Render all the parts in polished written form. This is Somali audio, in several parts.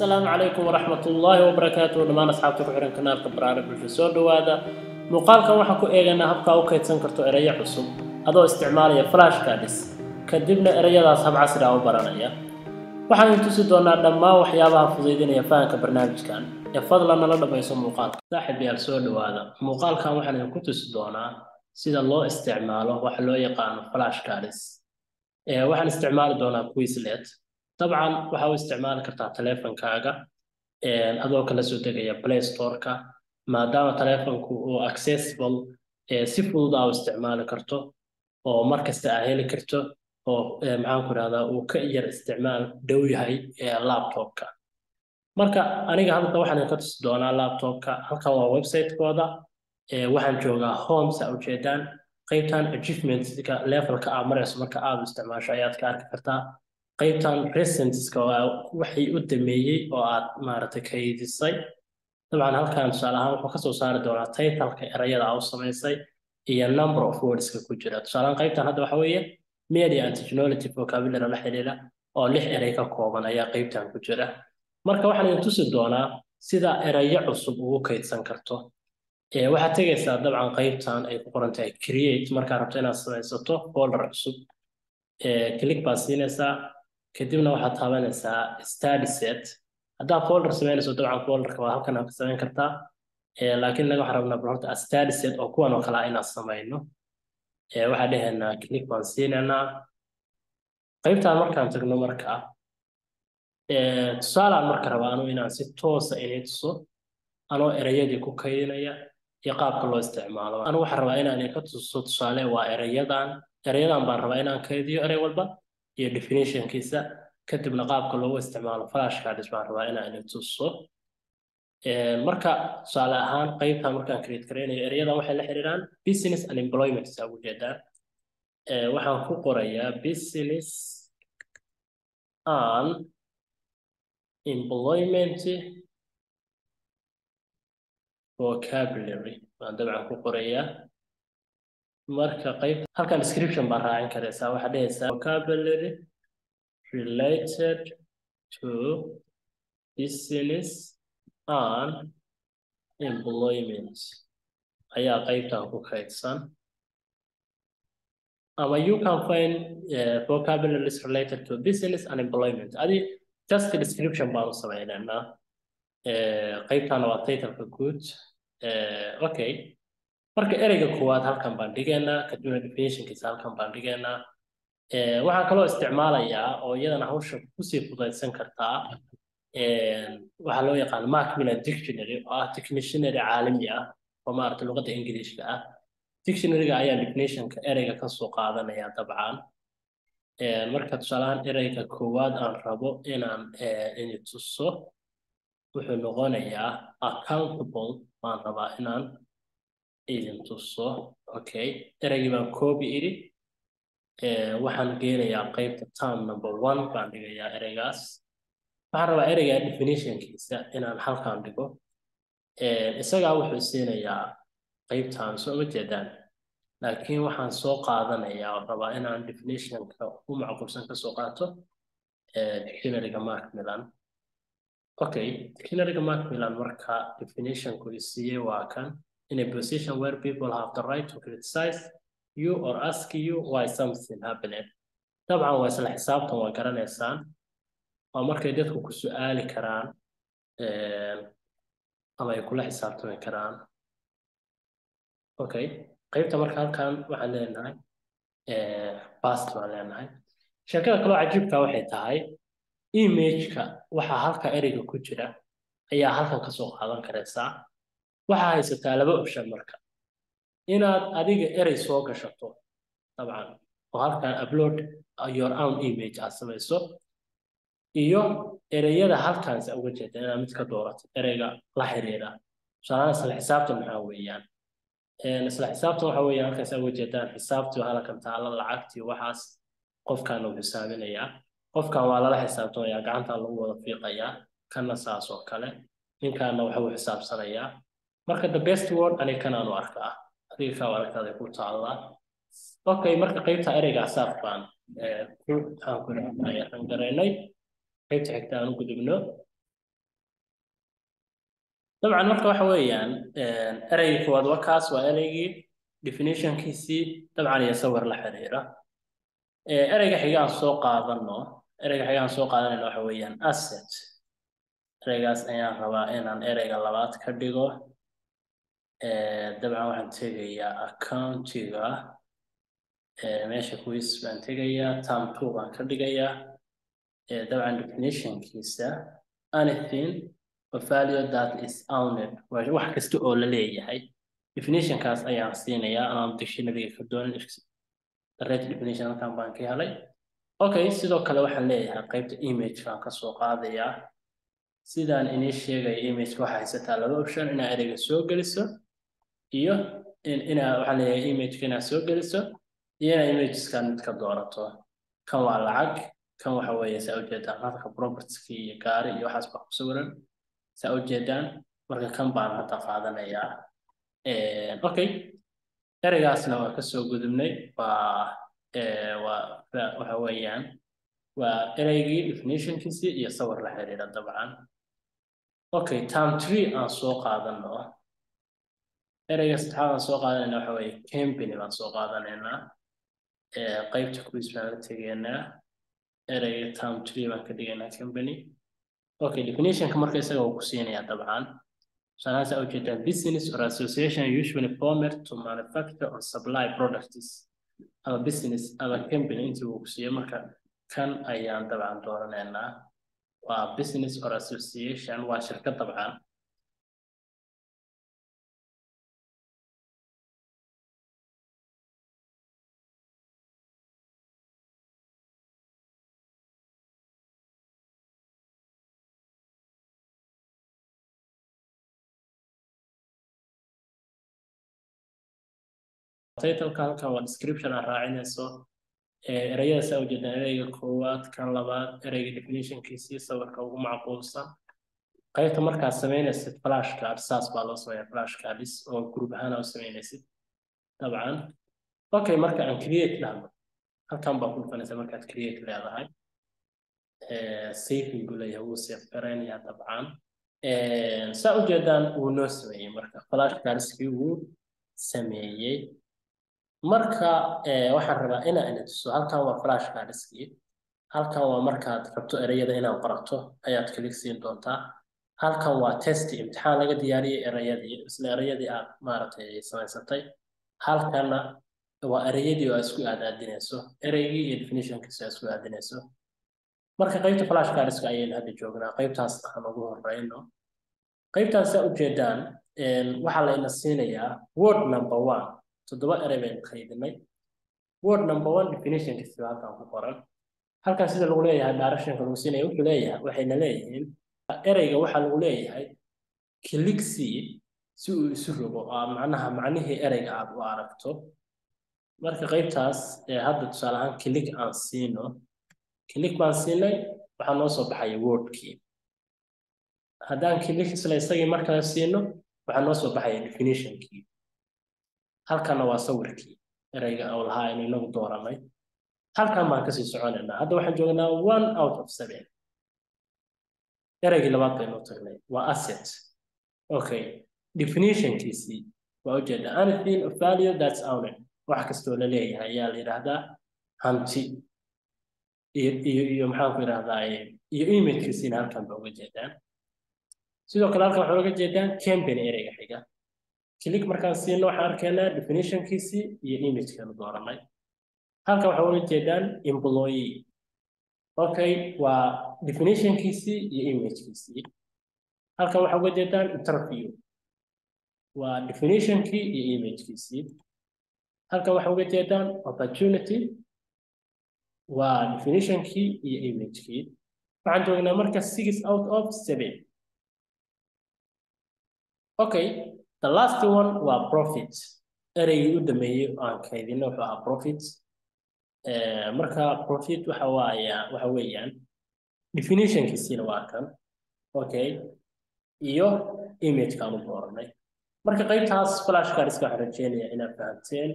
السلام عليكم ورحمة الله وبركاته لما أصحابتك وحرن كنال كبرار بالفسود وهذا مقال كان وحكو إيجانا هبقى أو كيتسن كرتو إريا عصب هذا استعمالية فلاش كادس كدبنا إريا ذا أصحاب عصر أو برانية waxaan intusi doonaa dhammaan waxyaabaha fududeynaya fahanka barnaamijkan ee fadlan nala dhamayso muuqaalka saaxiibayaal soo dhawaada muuqaalkan waxaan idinku tusi doonaa sida loo isticmaalo waxa loo yaqaan flash cards waxaan isticmaali doonaa Quizlet dabcan waxa uu isticmaali kartaa taleefankaaga adoo kala soo degaya Play Store-ka maadaama taleefanku uu accessible si fudud ah u isticmaali karto oo markasta aad heli karto oo maxaan ku raahdaa uu ka yar isticmaal dhow yahay laptopka marka aniga hadda waxaan ka tusi doonaa laptopka halkan waa website-kooda waxaan joogaa home sa ujeedaan qaybtan achievements-ka levelka aad marayso marka aad isticmaasho ayaad ka arki kartaa qaybtan recents-ka waxay u dameeyay oo aad maaragtay kaydisay dabcan halkan tusaale ahaan wuxuu ka soo saari doonaa title-ka erayada aad u samaysay iyo number of words-ka ku jira tusaale ahaan qaybtan hadda waxa weeye media and technology vocabulary la xiriira oo 6 eray ka kooban ayaa qaybtan ku jira marka waxaan idin tusi doonaa sida erayo cusub ugu kaydsan karto waxaad tegaysaa dabcan qaybtan ay ku qoran tahay create markaa rabto inaad samaysato folder cusub click baad siinaysaa kadibna waxaad taabanaysaa study set haddaad folder samaynayso dabcan folderka waa halkan aad ka samayn kartaa laakiin naga waxaan rabnaa horta study set oo kuwan oo kale ah inaad samayno waxaa dhahaynaa click baan siinaynaa qaybtaan markaan tagno markaa tusaalaan marka rabaa anuu inaan si toosa inay tuso anoo erayadii ku kaydinaya iyo qaabka loo isticmaalo anuu waxaan rabaa inaan ka tuso tusaale waa erayadan baan rabaa inaan kaydiyo eray walba iyo definitionkiisa kadibna qaabka loogu isticmaalo flash cards baan rabaa inaan tuso marka tusaale ahaan qaybtan markaan create gareynayo erayadan waxay la xiriiraan business and employment saa ugu jeedaan waxaan ku qorayaa business and employment vocabulary baan dabcan ku qorayaa marka qayb halkan description baan raacin karaysaa waxaad dhahaysaa vocabulary related to business and employment ayaa qaybtan ku kaydsan ama you can find vocabularies related to business and employment adi just the description baan u samaynaynaa qaybtana waa title-ka guud okay marka ereyga koowaad halkan baan dhigaynaa kadibna definitionkiisa halkan baan dhigaynaa waxaan kaloo isticmaalayaa oo iyadana hawsha kusii fudaysan kartaa waxaa loo yaqaan Macmillan Dictionary oo ah dictionary caalami ah oo maaragtay luqadda Ingiriiska ah dictionary-ga ayaa definition-ka ereyga ka soo qaadanaya dabcan marka tusaalahan ereyga koowaad aan rabo inaan idin tuso wuxuu noqonayaa accountable baan rabaa inaan idin tuso okay ereygii baan copy iri waxaan geenayaa qaybta term number 1 baan dhigayaa ereygaas waxaan rabaa ereyga definitionkiisa inaan halkan dhigo isagaa wuxuu siinayaa qaybtan soo ma jeedaan laakiin waxaan soo qaadanayaa oo rabaa inaan definitionka u macquulsan ka soo qaato dictionary-ga Macmillan okay dictionary-ga Macmillan marka definitionku siiyay waa kan in a position where people have the right to criticize you or ask you why something happened dabcan waa isla xisaabtan waa garanaysaan oo markay dadku ku su'aali karaan ama ay kula xisaabtami karaan okay qaybta marka halkan waxaan leenahay past baan leenahay sheekada kaloo cajiibka waxay tahay image-ka waxa halka ereyga ku jira ayaa halkan ka soo qaadan karaysaa waxaa haysataa laba option marka inaad adiga erey soo gashato dabcan oo halkan upload your own image aad samayso iyo ereyada halkan sa uga jeeda inaad mid ka doorato ereyga la xiriira tusaale isla xisaabtan maxaa weeyaan isla xisaabtan waxa weeyaan halkan sa uga jeedaan xisaabtii halkan taala lacagtii waxaas qofkan uu xisaabinayaa qofkan waa lala xisaabtamayaa gacanta lagu wada fiiqayaa kana saas oo kale ninkaana waxa uu xisaabsanayaa marka the best word ani kana aanu arkaa adiga ka aragtada ku taala okay marka qaybta ereyga asaaf baan ku aan ku raacay qaybta xigta aan u gudubno طبعا marka waxa weeyaan ereyga koowaad waa kaas waa ereygii definitionkiisii dabcan iyo sawir la xiriira ereyga xiga aan soo qaadano ereyga xiga aan soo qaadanayno waxa weeyaan asset ereygaas ayaan rabaa inaan ereyga labaad ka dhigo dabcan waxaan tegayaa accountiga meesha quiz baan tegayaa term 2 baan ka dhigayaa dabcan definitionkiisa anything of value that is owned wax kasta oo la leeyahay definitionkaas ayaan siinayaa anaan dictionary-ga ka doonin direct definition halkan baan ka helay okay sidoo kale waxaan leeyahay qaybta image baan ka soo qaadayaa sidaan inii sheegay image waxa haysataa laba option inaa ereyga soo geliso iyo inaa waxaan leeyahay image-ka inaa soo geliso iyo inaa imageskan mid ka doorato kan waa lacag kan waxa weeye saa ujeedaan halka property iyo gaari iyo waxaas baa ku sawiran saa ujeedaan marka kan baan hadda qaadanayaa okay ereygaasna waa ka soo gudubnay waxa weeyaan waa ereygii definitionkiisii iyo sawir la xiriira dabcan okay term 3 aan soo qaadano ereyga saddexaad aan soo qaadanayna waxa weeye company baan soo qaadanaynaa qaybta quiz baan la tegaynaa ereyga term 3 baan ka dhigaynaa company okay definitionka marka isaga uu ku siinayaa dabcan sanasa ujeedaan business or association usually formed to manufacture or supply products ama business ama company intii uu ku siiyo marka kan ayaan dabcan dooranaynaa waa business or association waa shirkad dabcan title-ka halkan waa description aan raacinayso ereyada saa ujeedaan ereyga koowaad kan labaad ereyga definitionkiisii sawirka ugu macquulsan qaybta markaad samaynaysid flash card saas baa loo sameeyaa flash cards oo group ahaan u samaynaysid dabcan okay marka aan create dhahno halkan baa ku dhufanaysa markaad create leedahay saving gu leeyahay wuu save garaynayaa dabcan saa ujeedaan wuu noo sameeyey marka flash cardskii wuu sameeyey marka waxaan rabaa inaan tuso halkan waa flash cardskii halkan waa markaad rabto ereyada inaad barato ayaad klik siin doontaa halkan waa test imtixaan laga diyaariyey ereyadii isla ereyadii aad maaragtay samaysatay halkanna waa ereyadii oo isku aadinayso ereygii iyo definitionkiisa isku aadinayso marka qaybta flash cardska ayaynu hadda joognaa qaybtaas aan ugu horeyno qaybtaas saa ujeedaan waxaa layna siinayaa word number 1 toddoba erey baynu qaybinay word number 1 definitionkiisa halkan ku qoran halkan sida lagu leeyahay directionka lagu siinaya wuxuu leeyahay waxayna leeyihiin ereyga waxaa lagu leeyahay click si uu isu rogo oo macnaha macnihii ereyga aad u aragto marka qaybtaas hadda tusaale ahaan click aan siino click baan siinay waxaa noo soo baxaya wordkii haddaan click isla isagii markale siino waxaa noo soo baxaya definitionkii halkana waa sawirkii ereyga oo lahaa inuu inagu dooranay halkan baan kasii soconaynaa hadda waxaan joognaa 1 out of 7 ereygii labaad baynu tagnay waa asset okay definitionkiisii waa ujeeda anything of value that's owned wax kastoo la leeyahay ayaa la yidhaahdaa hanti iyo maxaan ku yidhahdaa iyo imagekiisiina halkan ba uga jeedaan sidoo kale halkan waxaan uga jeedaan company ereyga xiga click markaan siino waxaan arkaynaa definitionkiisii iyo imagekeenu dooranay halkan waxaan uga jeedaan employee okay waa definitionkiisii iyo imagekiisii halkan waxaan uga jeedaan interview waa definitionkii iyo imagekiisii halkan waxaan uga jeedaan opportunity waa definitionkii iyo imagekii waxaan joognaa marka 6 out of 7 okay the last one waa profit ereygii u dhameeyey aan kaydino wuxuu ahaa profit marka profit waxa weeyaan definitionkiisiina waa kan okay iyo imagekaan u dooranay marka qaybtaas flash cardska waxaan rajeynayaa inaad fahamteen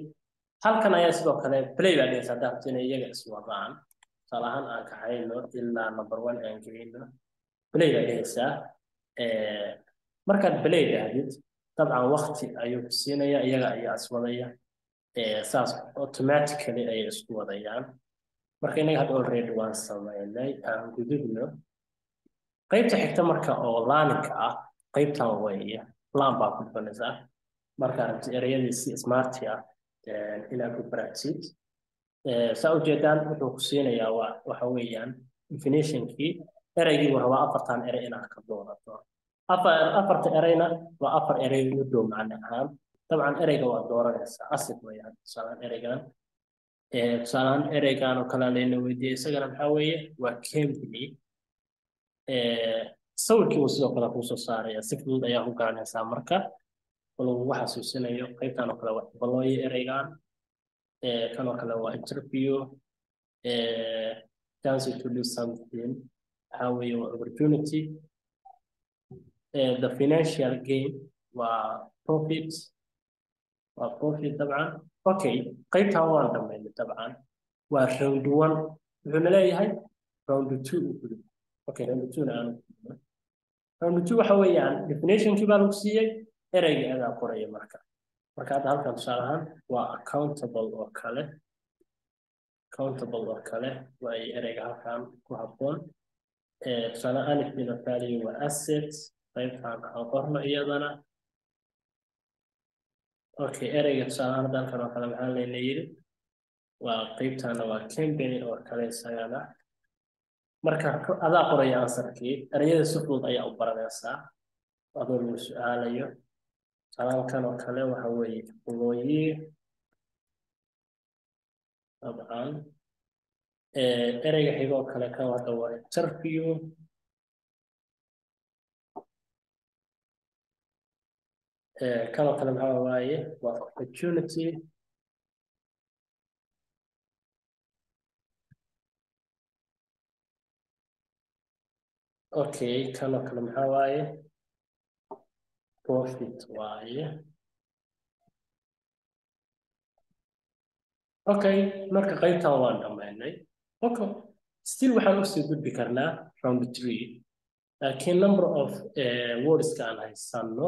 halkan ayaa sidoo kale play baa dhigaysa haddaa rabto inay iyaga iswadaan tusaale ahaan aan kaxayno ilaa number 1 aan gelino play baa dhigaysaa markaad play dhahdid dabcan waqti ayuu ku siinaya iyaga ayaa iswadaya saas automatically ayay isku wadayaan marka inaga hadda already waan samaynay aan gudubno qaybta xigta marka oo laaninka ah qaybtan weeye laan baa ku dhufanaysaa marka aragti ereyadii si smarti ah inaad ku baratid saa ujeedaan wuxuu ku siinayaa waxa weeyaan definitionkii ereygii uu rabaa afartan erey inaad ka doonato afarta ereyna waa afar erey u dhow macne ahaan dabcan ereyga waa dooranaysaa asib weeyaan tusaalaan ereygan tusaalaan ereygan oo kale layna weydiiyey isagana maxaa weeye waa company sawirkii uu sidoo kale kuusoo saaraya si fudud ayaa ku garanaysaa marka lagugu xasuusinayo qaybtan oo kale waa balooye ereygan kan oo kale waa interview chance to do something waxaa weeye waa opportunity the financial gain waa profit طبعا okay qaybtan waan dhamaynay dabcan waa round 1 wuxuuna leeyahay round 2 okay round 2 aan round 2 waxa weeyaan definitionkii baa lagu siiyey ereyga adaa qoraya marka hadda halkan tusaale ahaan waa accountable oo kale waa ereyga halkan ku habboon tusaale alif bin value waa asset qaybtan aan qorno iyadana okay ereyga tusaale ahaan halkan oo kale maxaa layna yiri waa qaybtana waa company oo kale isagana marka adaa qoraya ansarkii ereyada si fudud ayaa u baranaysaa adoo lagu su-aalayo halkan oo kale waxa weeye employee dabcan ereyga xiga oo kale kan hadda waa interview kan oo kale maxaa waaye waa opportunity okay kan oo kale maxaa waaye profit waaye okay marka qaybtan waan dhamaynay okay still waxaan usii gudbi karnaa round 3 laakiin number of words ka aan haysano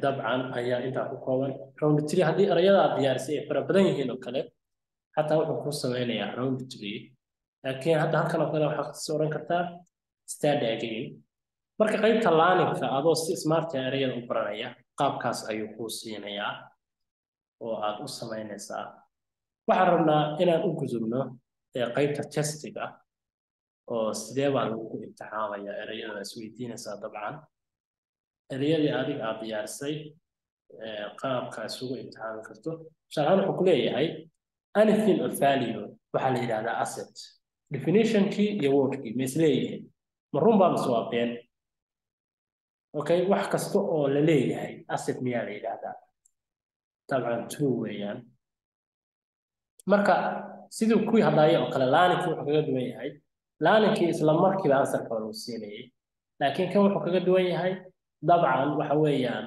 dabcan ayaa intaa ku kooban round 3 haddii erayada aad diyaarisay ay fara badan yihiin oo kale xataa wuxuu ku sameynayaa round 3 laakiin hadda halkan oo kale waxaad soo oran kartaa start again marka qaybta laaninka adoo si smart erayada u baranaya qaabkaas ayuu kuu siinayaa oo aad u samaynaysaa waxaan rabnaa inaan u gudubno qaybta testiga oo sidee baa lagu imtixaamaya erayada isweydiinaysaa dabcan erayadii adiga aad diyaarisay qaabka isugu imtixaami karto tusaalahaan wuxuu ku leeyahay anything of value waxaa la yidhahdaa asset definitionkii iyo wordkii ma isleeyihiin ma run baa mise waa been okay wax kasta oo la leeyahay asset miyaa la yidhahdaa dabcan true weeyaan marka siduu kuwii hadaaye oo kale laaninkii wuxuu kaga duwan yahay laaninkii isla markiiba ansarka lagu siinayay laakiin kan wuxuu kaga duwan yahay dabcan waxa weeyaan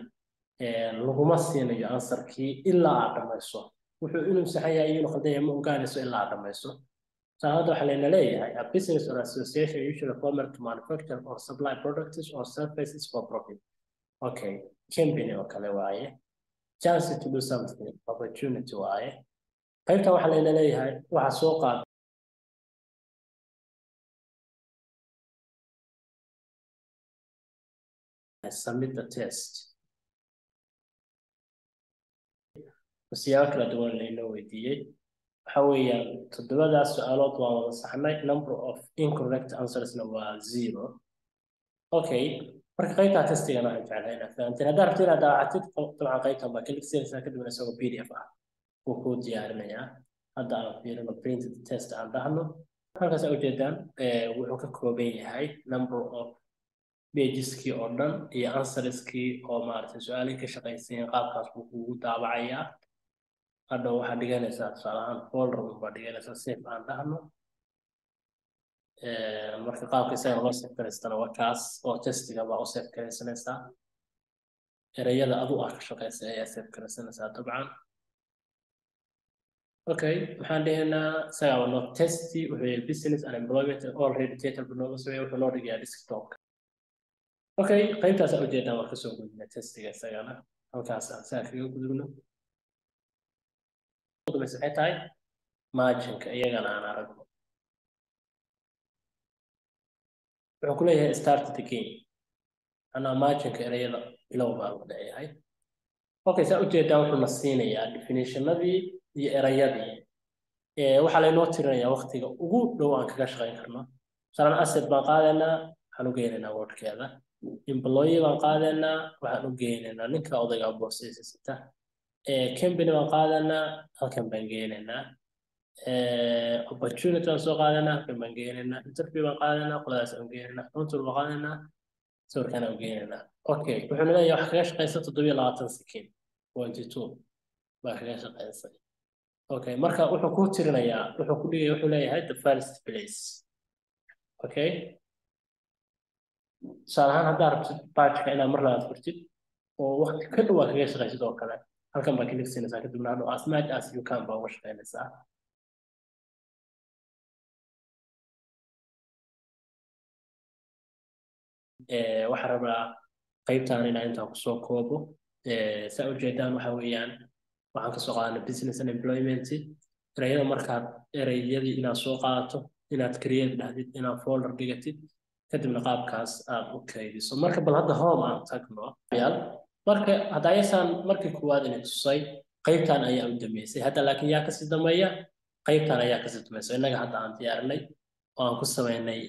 laguma siinayo ansarkii ilaa aad dhamayso wuxuu inuu saxan yahay inuu khaldan yahay ma ogaanayso ilaa aad dhamayso hadda waxaa layna leeyahay a business or association usually formed to manufacture or supply products or services for profit okay company oo kale waaye chance to do something opportunity waaye qaybta waxaa layna leeyahay waxaa soo qaad submit the test siyaabo kala duwan laynoo weydiiyey waxa weeyaan toddobadaas su-aalood waan wada saxnay number of incorrect answersna waa 0 okay marka qaybtaa testigana waxaan jeclahay inaad fahanteen haddaad rabto inaad daawacatid dabcan qaybtan baa kaligsiinaysaa kadibna isagoo pdf ah wuu kuu diyaarinayaa hadda aan fiirino print test aan dhahno halkaas ujeedaan wuxuu ka kooban yahay number of pageski oo dhan iyo answerskii oo maaragtay su-aalihii ka shaqaysiin qaabkaas buu kugu daabacayaa hadda waxaad dhiganaysaa tusaale ahaan folder baad dhiganaysaa safe aan dhahno marka qaabka isaga loo save garaystana waa kaas oo testiga baa u save garaysanaysaa erayada adu ah ka shaqaysa ayaa save garaysanaysaa dabcan okay waxaan dhihaynaa isaga waa noo testi wuxuu yahay business and employment already title buu nooga sameeya wuxuu noo dhigayaa desktopka اوكي قيمتاas aan ujeednaa waan kasoo gudbinay testiga isagana halkaas aan saa kaga gudubno mise waxay tahay marginka iyagana aan aragno wuxuu ku leeyahay start the game anaa marginka erayada bilow baa lagu leeyahay okay saa ujeedaa wuxuu na siinayaa definitionadii iyo erayadii waxaa laynoo tirinayaa waqtiga ugu dhow aan kaga shaqayn karno masalan asset baan qaadaynaa waxaan u geynaynaa wordkeeda employee baan qaadaynaa waxaan u geynaynaa ninka odayga boosaysa sita company baan qaadaynaa halkan baan geynaynaa opportunity baan soo qaadaynaa halkan baan geynaynaa interview baan qaadaynaa qoladaas aan geynaynaa control baan qaadaynaa sawirkaan aan geynaynaa okay wuxuu leeyahay wax kaga shaqaysa 27 second 22 baa kaga shaqaysay okay marka wuxuu ku tirinayaa wuxuu leeyahay the first place okay salahan hadda rabtid batchka inaad mar labaad furtid oo waqti ka dhow kaga shaqaysid oo kale halkan baa klik siinaysaa kadibna hadhow as much as you can baa uga shaqaynaysaa waxaan rabaa qaybtaan inaan intaan kusoo koobo saa ujeedaan waxa weeyaan waxaan kasoo qaadanay business and employment erayada markaad erayadii inaad soo qaadato inaad create dhahdid inaad folder dhigatid kadibna qaabkaas aad u kaydiso marka bal hadda home aan tagno marka hadda ayasaan markii koowaad inay tusay qaybtaan ayaa u dambeysay hadda laakiin yaa kasii dambeeya qaybtaan ayaa kasii dambaysa innaga hadda aan diyaarinay oo aan ku samaynay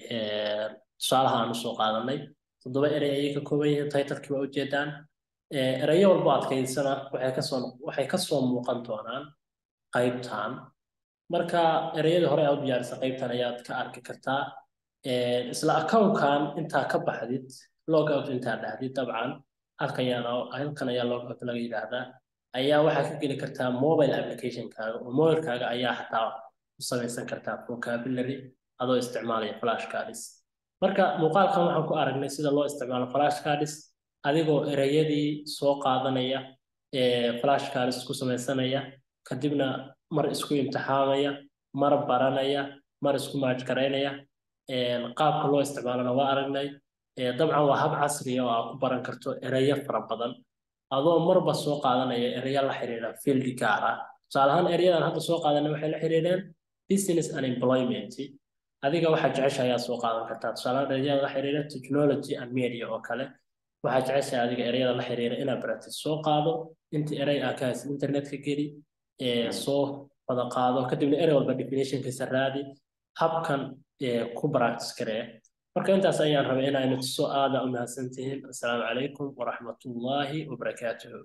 tusaalaha aan usoo qaadanay 7 eray ayay ka kooban yihiin titlekii waa ujeedaan erayo walbo adkaysana waxay kasoo muuqan doonaan qaybtaan marka erayada hore aad u diyaarisa qaybtaan ayaad ka arki kartaa isla accountkan intaa ka baxdid logout intaa dhahdid dabcan halkan ayaa logout laga yidhaahdaa ayaa waxaa ka geli kartaa mobile applicationkaaga oo mobilkaaga ayaa xataa u samaysan kartaa vocabulary adoo isticmaalaya flashcards marka muuqaalkan waxaan ku aragnay sida loo isticmaalo flashcards adigoo erayadii soo qaadanaya flashcards ku samaysanaya kadibna mar isku imtixaamaya mar baranaya mar isku maajgaraynaya qaabka loo isticmaalana waa aragnay dabcan waa hab casri ah oo aad ku baran karto erayo fara badan adoo marba soo qaadanaya erayo la xiriira field gaar ah tusaale ahaan erayadan hadda soo qaadanay waxay la xiriireen business and employment adiga waxaad jeceshahay ayaa soo qaadan kartaa tusaale ahaan erayada la xiriira technology and media oo kale waxaad jeceshahay adiga erayada la xiriira inaad baratid soo qaado intii eray aa ka haysid internetka geli soo wada qaado kadibna eray walba definitionkiisa raadi habkan ku practice garee marka intaas ayaan rabay inaynu tuso aada u mahadsantihiin assalaamu calaykum waraxmatullaahi wabarakaatuhu